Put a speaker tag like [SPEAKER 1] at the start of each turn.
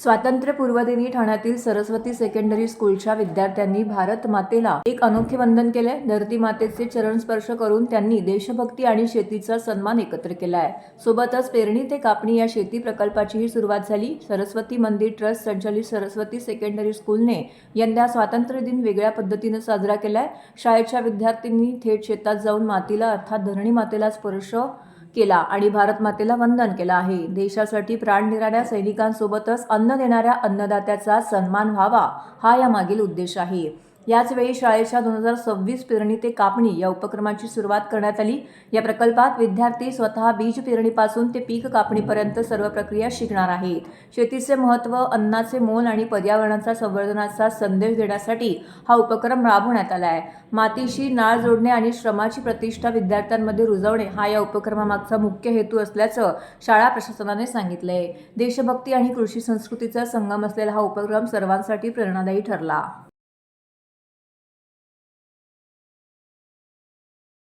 [SPEAKER 1] स्वातंत्र्यपूर्वदिनी ठाण्यातील सरस्वती सेकंडरी स्कूलच्या विद्यार्थ्यांनी भारत मातेला एक अनोखे वंदन केले। धरती मातेचे चरण स्पर्श करून त्यांनी देशभक्ती आणि शेतीचा सन्मान एकत्र केलाय। सोबतच पेरणी ते कापणी या शेती प्रकल्पाचीही सुरुवात झाली। सरस्वती मंदिर ट्रस्ट संचालित सरस्वती सेकंडरी स्कूलने यंदा स्वातंत्र्य दिन वेगळ्या पद्धतीने साजरा केलाय। शाळेच्या विद्यार्थ्यांनी थेट शेतात जाऊन मातीला अर्थात धरणी मातेला स्पर्श केला आणि भारत मातेला वंदन केलं आहे। देशासाठी प्राण देणाऱ्या सैनिकांसोबतच अन्न देणाऱ्या अन्नदात्याचा सन्मान व्हावा हा यामागील उद्देश आहे। याच वेळी शाळेच्या 2026 पेरणी ते कापणी या उपक्रमाची सुरुवात करण्यात आली। या प्रकल्पात विद्यार्थी स्वतः बीज पेरणीपासून ते पीक कापणीपर्यंत सर्व प्रक्रिया शिकणार आहेत। शेतीचे महत्त्व, अन्नाचे मोल आणि पर्यावरणाचा संवर्धनाचा संदेश देण्यासाठी हा उपक्रम राबवण्यात आला आहे। मातीशी नाळ जोडणे आणि श्रमाची प्रतिष्ठा विद्यार्थ्यांमध्ये रुजवणे हा या उपक्रमामागचा मुख्य हेतू असल्याचं शाळा प्रशासनाने सांगितलंय। देशभक्ती आणि कृषी संस्कृतीचा संगम असलेला हा उपक्रम सर्वांसाठी प्रेरणादायी ठरला।